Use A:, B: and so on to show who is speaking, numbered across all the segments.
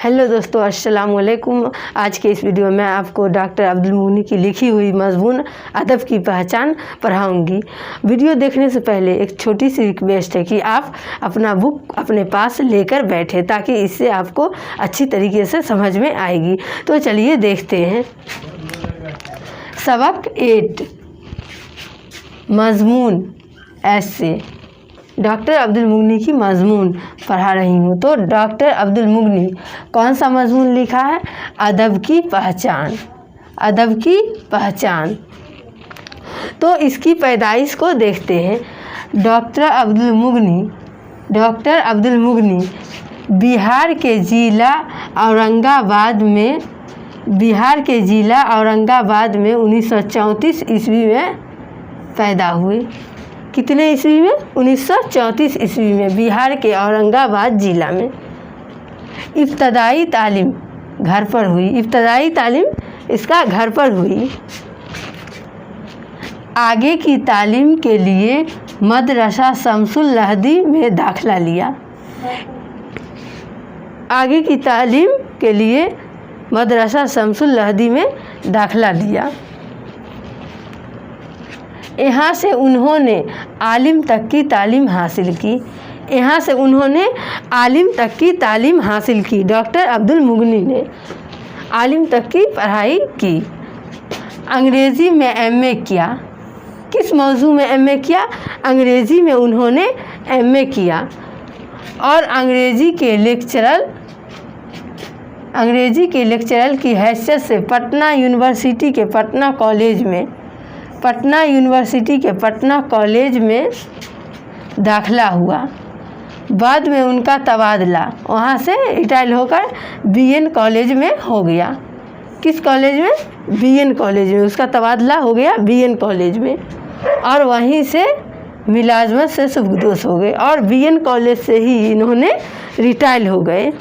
A: Hello दोस्तों, अस्सलाम वालेकुम। आज के इस वीडियो में आपको डॉक्टर अब्दुल मुगनी की लिखी हुई मज़मून अदब की पहचान पढ़ाऊंगी। वीडियो देखने से पहले एक छोटी सी रिक्वेस्ट है कि आप अपना बुक अपने पास लेकर बैठे ताकि इससे आपको अच्छी तरीके से समझ में आएगी। तो चलिए देखते हैं। सबक 8 मज़मून ऐसे डॉक्टर अब्दुल मुगनी की मज़मून पढ़ा रही हूँ। तो डॉक्टर अब्दुल मुगनी कौन सा मज़मून लिखा है? अदब की पहचान। अदब की पहचान। तो इसकी पैदाइश को देखते हैं। डॉक्टर अब्दुल मुगनी बिहार के ज़िला औरंगाबाद में 1934 ईस्वी में पैदा हुए। कितने ईस्वी में? 1934 ईस्वी में बिहार के औरंगाबाद ज़िला में। इब्तदाई तालीम घर पर हुई। इब्तदाई तालीम इसका घर पर हुई। आगे की तालीम के लिए मदरसा शमसुल लहदी में दाखिला लिया। आगे की तालीम के लिए मदरसा शमसुल लहदी में दाखिला लिया। यहाँ से उन्होंने आलिम तक की तालीम हासिल की। डॉक्टर अब्दुल मुगनी ने आलिम तक की पढ़ाई की। अंग्रेज़ी में एमए किया। किस मौजू में एमए किया? अंग्रेज़ी में उन्होंने एमए किया और अंग्रेज़ी के लेक्चरर की हैसियत से पटना यूनिवर्सिटी के पटना कॉलेज में दाखिला हुआ। बाद में उनका तबादला वहाँ से रिटायर होकर बीएन कॉलेज में हो गया। किस कॉलेज में? बीएन कॉलेज में उसका तबादला हो गया, बीएन कॉलेज में। और वहीं से मुलाजमत से सुबकदोश हो गए और बीएन कॉलेज से ही इन्होंने रिटायर हो गए।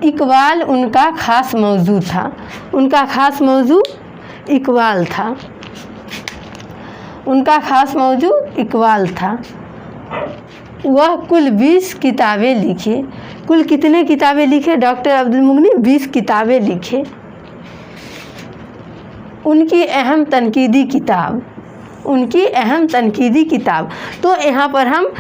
A: इकबाल उनका ख़ास मौजू था। उनका ख़ास मौजू इकबाल था। उनका ख़ास मौजू इकबाल था। वह कुल 20 किताबें लिखे। कुल कितने किताबें लिखे डॉक्टर अब्दुल मुगनी? 20 किताबें लिखे। उनकी अहम तनकीदी किताब। तो यहाँ पर हम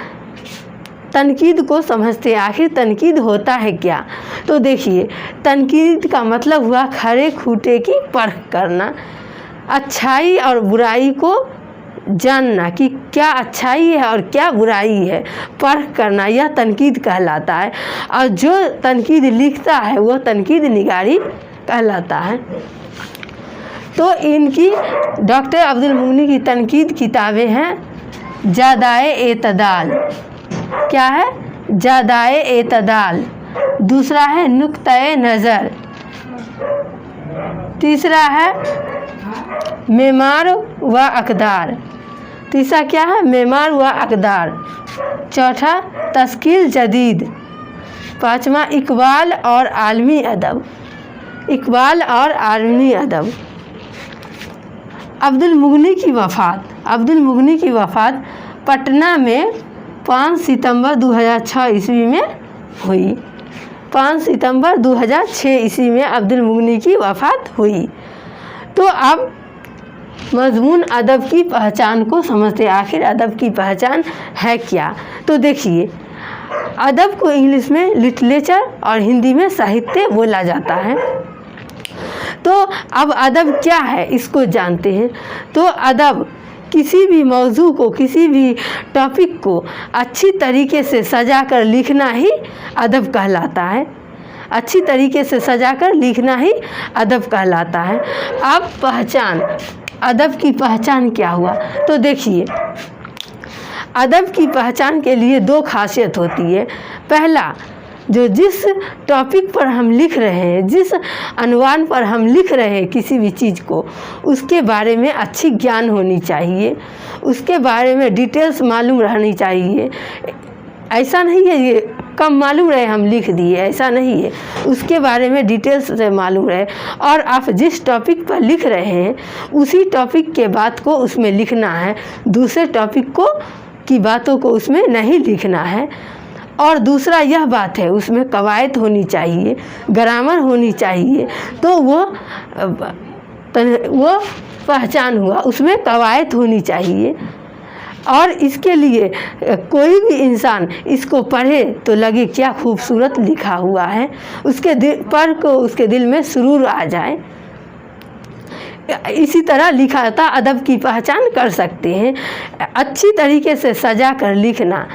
A: तनकीद को समझते हैं। आखिर तनकीद होता है क्या? तो देखिए, तनकीद का मतलब हुआ खरे खूटे की परख करना, अच्छाई और बुराई को जानना कि क्या अच्छाई है और क्या बुराई है, परख करना, यह तनकीद कहलाता है। और जो तनकीद लिखता है वह तनकीद निगारी कहलाता है। तो इनकी डॉक्टर अब्दुल मुगनी की तनकीद किताबें हैं जादाए एतदाल। क्या है? जादाए एतदाल। दूसरा है नुक्ताए नज़र। तीसरा है मेमार व अक़दार। तीसरा क्या है? मेमार व अक़दार। चौथा तस्कील जदीद। पाँचवा इकबाल और आलमी अदब। अब्दुल मुगनी की वफ़ात पटना में 5 सितंबर 2006 ईस्वी में हुई। 5 सितंबर 2006 ईस्वी में अब्दुल मुगनी की वफ़ात हुई। तो अब मज़मून अदब की पहचान को समझते हैं। आखिर अदब की पहचान है क्या? तो देखिए, अदब को इंग्लिश में लिटरेचर और हिंदी में साहित्य बोला जाता है। तो अब अदब क्या है इसको जानते हैं। तो अदब किसी भी मौजू को, किसी भी टॉपिक को अच्छी तरीके से सजा कर लिखना ही अदब कहलाता है। अच्छी तरीके से सजा कर लिखना ही अदब कहलाता है। अब पहचान, अदब की पहचान क्या हुआ? तो देखिए, अदब की पहचान के लिए 2 खासियत होती है। पहला, जो जिस टॉपिक पर हम लिख रहे हैं, जिस अनवान पर हम लिख रहे हैं किसी भी चीज़ को, उसके बारे में अच्छी ज्ञान होनी चाहिए, उसके बारे में डिटेल्स मालूम रहनी चाहिए। ऐसा नहीं है ये कम मालूम रहे हम लिख दिए, ऐसा नहीं है। उसके बारे में डिटेल्स से मालूम रहे और आप जिस टॉपिक पर लिख रहे हैं उसी टॉपिक के बात को उसमें लिखना है, दूसरे टॉपिक की बातों को उसमें नहीं लिखना है। और दूसरा यह बात है उसमें कवायद होनी चाहिए, ग्रामर होनी चाहिए, तो वो पहचान हुआ, उसमें कवायद होनी चाहिए। और इसके लिए कोई भी इंसान इसको पढ़े तो लगे क्या खूबसूरत लिखा हुआ है, उसके दिल पढ़ को उसके दिल में सुरूर आ जाए। इसी तरह लिखाता अदब की पहचान कर सकते हैं। अच्छी तरीके से सजा कर लिखना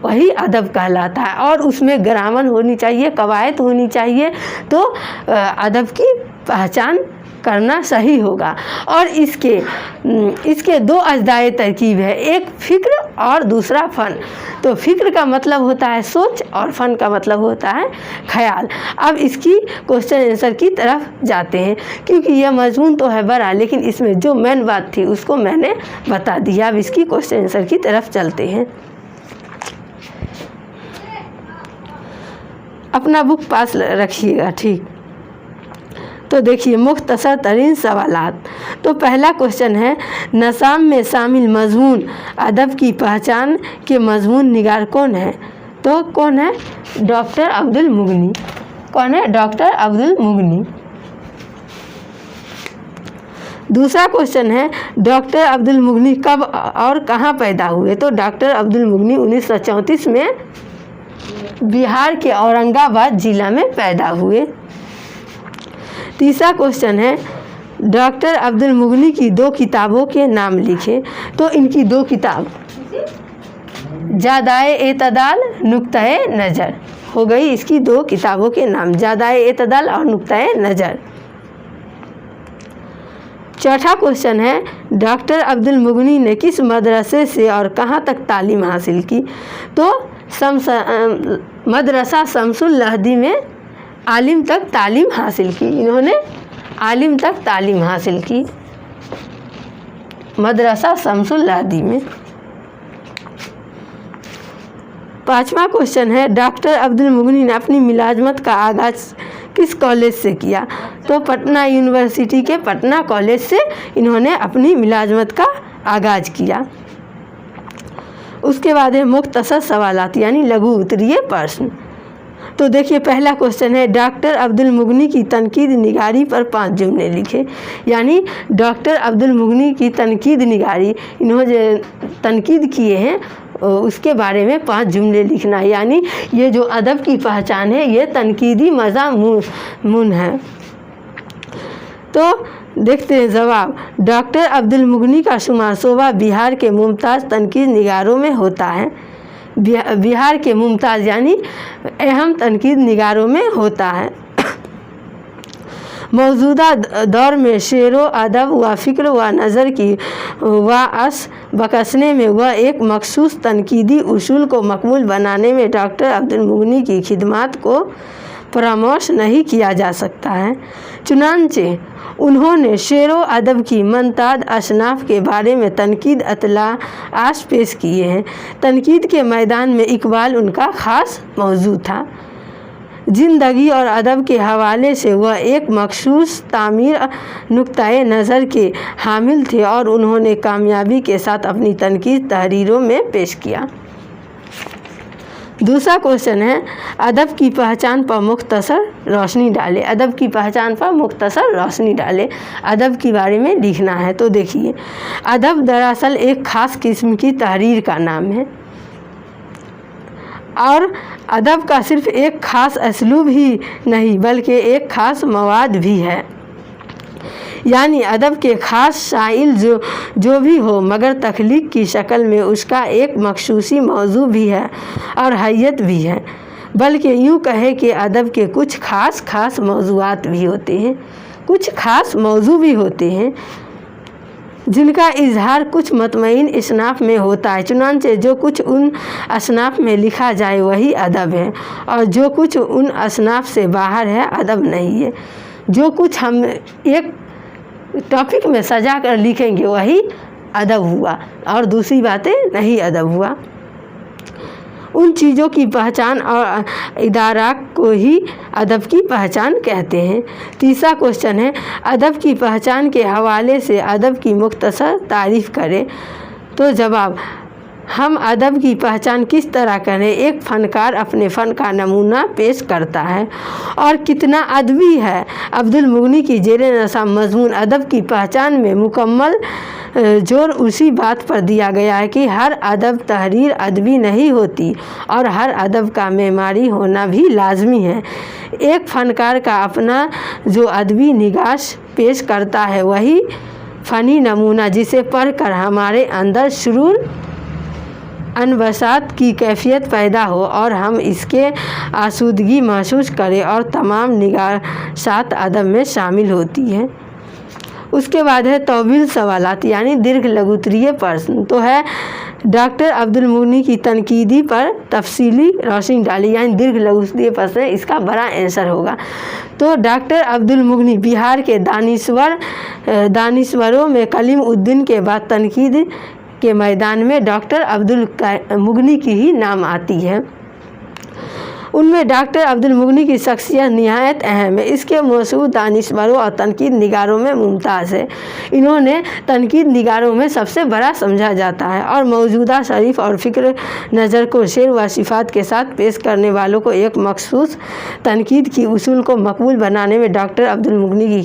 A: वही अदब कहलाता है, और उसमें ग्रामर होनी चाहिए, कवायद होनी चाहिए, तो अदब की पहचान करना सही होगा। और इसके दो अज्दाए तरकीब है, एक फ़िक्र और दूसरा फ़न। तो फ़िक्र का मतलब होता है सोच और फ़न का मतलब होता है ख्याल। अब इसकी क्वेश्चन आंसर की तरफ जाते हैं, क्योंकि यह मजमून तो है बड़ा, लेकिन इसमें जो मेन बात थी उसको मैंने बता दिया। अब इसकी क्वेश्चन आंसर की तरफ चलते हैं। अपना बुक पास रखिएगा, ठीक। तो देखिए मुख्तसर तरीन सवालात। तो पहला क्वेश्चन है, नसाम में शामिल मजमून अदब की पहचान के मजमून निगार कौन है? तो कौन है? डॉक्टर अब्दुल मुगनी। कौन है? डॉक्टर अब्दुल मुगनी। दूसरा क्वेश्चन है, डॉक्टर अब्दुल मुगनी कब और कहाँ पैदा हुए? तो डॉक्टर अब्दुल मुगनी 1934 में बिहार के औरंगाबाद जिला में पैदा हुए। तीसरा क्वेश्चन है, डॉक्टर अब्दुल मुगनी की दो किताबों के नाम लिखे। तो इनकी दो किताब जादाए एतदाल, नुक्ताए नज़र हो गई। इसकी दो किताबों के नाम जादाए एतदाल और नुक्ताए नज़र। चौथा क्वेश्चन है, डॉक्टर अब्दुल मुगनी ने किस मदरसे से और कहाँ तक तालीम हासिल की? तो मदरसा शमसुल लहदी में आलिम तक तालीम हासिल की। इन्होंने आलिम तक तालीम हासिल की मदरसा शमसुल लहदी में। पांचवा क्वेश्चन है, डॉक्टर अब्दुल मुगनी ने अपनी मुलाजमत का आगाज़ किस कॉलेज से किया? तो पटना यूनिवर्सिटी के पटना कॉलेज से इन्होंने अपनी मुलाजमत का आगाज़ किया। उसके बाद है मुख्तसर सवालात यानी लघु उत्तरीय प्रश्न। तो देखिए पहला क्वेश्चन है, डॉक्टर अब्दुल मुगनी की तनकीद निगारी पर 5 जुमले लिखे। यानी डॉक्टर अब्दुल मुगनी की तनकीद निगारी, इन्होंने तनकीद किए हैं उसके बारे में 5 जुमले लिखना। यानी ये जो अदब की पहचान है ये तनकीदी मज़ामून है। तो देखते हैं जवाब। डॉक्टर अब्दुल मुगनी का शुमार शोबा बिहार के मुमताज़ तनकीद निगारों में होता है। बिहार के मुमताज़ यानी अहम तनकीद निगारों में होता है। मौजूदा दौर में शेर व अदब व फ़िक्र व नज़र की वास बकसने में वह एक मखसूस तनकीदी उसूल को मकबूल बनाने में डॉक्टर अब्दुल मुगनी की खिदमात को परामर्श नहीं किया जा सकता है। चुनांचे उन्होंने शेर व अदब की मनताद असनाफ के बारे में तनकीद अतलाश पेश किए हैं। तनकीद के मैदान में इकबाल उनका ख़ास मौजू था। ज़िंदगी और अदब के हवाले से वह एक मखसूस तामीर नुक्ताए नज़र के हामिल थे और उन्होंने कामयाबी के साथ अपनी तनकीद तहरीरों में पेश किया। दूसरा क्वेश्चन है, अदब की पहचान पर मुख्तसर रोशनी डाले। अदब की पहचान पर मुख्तसर रोशनी डाले, अदब के बारे में लिखना है। तो देखिए, अदब दरअसल एक ख़ास किस्म की तहरीर का नाम है और अदब का सिर्फ एक ख़ास असलूब ही नहीं बल्कि एक ख़ास मवाद भी है। यानी अदब के ख़ास शाइल जो भी हो मगर तख्लीक की शक्ल में उसका एक मखसूसी मौजू भी है और हैयत भी है। बल्कि यूँ कहे कि अदब के कुछ ख़ास मौज़ूआत भी होते हैं, कुछ ख़ास मौजू भी होते हैं जिनका इजहार कुछ मतमईन इसनाफ में होता है। चुनांचे जो कुछ उन असनाफ में लिखा जाए वही अदब है और जो कुछ उन असनाफ से बाहर है अदब नहीं है। जो कुछ हम एक टॉपिक में सजा कर लिखेंगे वही अदब हुआ और दूसरी बातें नहीं अदब हुआ। उन चीज़ों की पहचान और इदारात को ही अदब की पहचान कहते हैं। तीसरा क्वेश्चन है, अदब की पहचान के हवाले से अदब की मुख्तसर तारीफ़ करें। तो जवाब, हम अदब की पहचान किस तरह करें? एक फनकार अपने फ़न का नमूना पेश करता है और कितना अदबी है। अब्दुल मुगनी की ज़ेरे नसाब मज़मून अदब की पहचान में मुकम्मल जोर उसी बात पर दिया गया है कि हर अदब तहरीर अदबी नहीं होती और हर अदब का मेमारी होना भी लाजमी है। एक फ़नकार का अपना जो अदबी निगाश पेश करता है वही फ़नी नमूना जिसे पढ़कर हमारे अंदर शुरूर अनबसात की कैफियत पैदा हो और हम इसके आसूदगी महसूस करें और तमाम निगाशात अदब में शामिल होती हैं। उसके बाद है तौवील सवालात यानी दीर्घ लघुत्तरीय प्रश्न। तो है डॉक्टर अब्दुल मुगनी की तनकीदी पर तफसीली रोशनी डाली यानी दीर्घ लघुत्तरीय प्रश्न है, इसका बड़ा आंसर होगा। तो डॉक्टर अब्दुल मुगनी बिहार के दानिश्वरों में कलीम उद्दीन के बाद तनकीद के मैदान में डॉक्टर अब्दुल मुगनी की ही नाम आती है। उनमें डॉक्टर अब्दुल मुगनी की शख्सियत निहायत अहम है। इसके मशहूर दानिश्वरों और तनकीद निगारों में मुमताज़ है। इन्होंने तनकीद निगारों में सबसे बड़ा समझा जाता है और मौजूदा शरीफ और फ़िक्र नज़र को शेर व सिफ़ात के साथ पेश करने वालों को एक मखसूस तनकीद की उसूल को मकबूल बनाने में डॉक्टर अब्दुल मुगनी की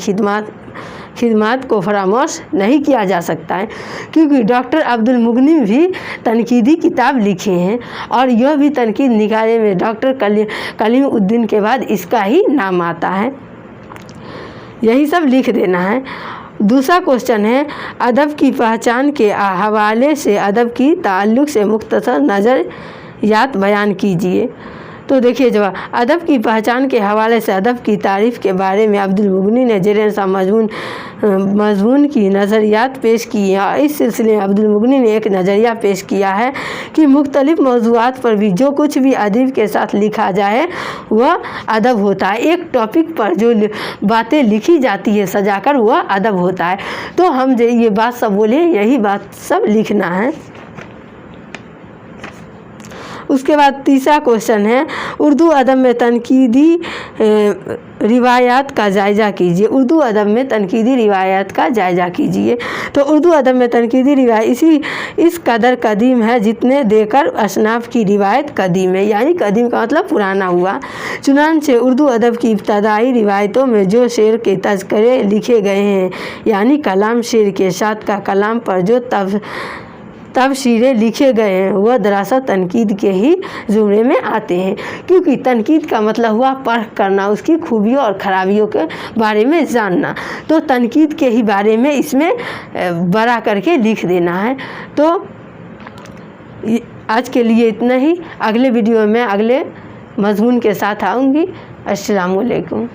A: खिदमत को फरामोश नहीं किया जा सकता है, क्योंकि डॉक्टर अब्दुल मुगनी भी तनकीदी किताब लिखे हैं और यह भी तनकीद निगारे में डॉक्टर कलीम उद्दीन के बाद इसका ही नाम आता है। यही सब लिख देना है। दूसरा क्वेश्चन है अदब की पहचान के हवाले से अदब की ताल्लुक़ से मुख्तसर नज़रियात बयान कीजिए। तो देखिए जवाब, अदब की पहचान के हवाले से अदब की तारीफ़ के बारे में अब्दुल मुगनी ने ज़ेरे नसाब मज़मून की नज़रियात पेश की हैं। इस सिलसिले में अब्दुल मुगनी ने एक नज़रिया पेश किया है कि मुख्तलिफ़ मौज़ूआत पर भी जो कुछ भी अदब के साथ लिखा जाए वह अदब होता है। एक टॉपिक पर जो बातें लिखी जाती है सजाकर वह अदब होता है। तो हम जो ये बात सब बोले यही बात सब लिखना है। उसके बाद तीसरा क्वेश्चन है उर्दू अदब में तनकीदी रिवायात का जायज़ा कीजिए। उर्दू अदब में तनकीदी रिवायात का जायज़ा कीजिए। तो उर्दू अदब में तनकीदी रिवायत इस कदर कदीम है जितने देकर असनाफ की रिवायत कदीम है, यानी कदीम का मतलब पुराना हुआ। चुनांचे उर्दू अदब की इब्तदाई रिवायतों में जो शेर के तज़किरे लिखे गए हैं यानी कलाम शेर के साथ का कलाम पर जो तबशीरें लिखे गए हैं वह दरअसल तनकीद के ही ज़ुमरे में आते हैं, क्योंकि तनकीद का मतलब हुआ परख करना, उसकी खूबियों और ख़राबियों के बारे में जानना। तो तनकीद के ही बारे में इसमें बड़ा करके लिख देना है। तो आज के लिए इतना ही। अगले वीडियो में अगले मज़मून के साथ आऊँगी। अस्सलामु अलैकुम।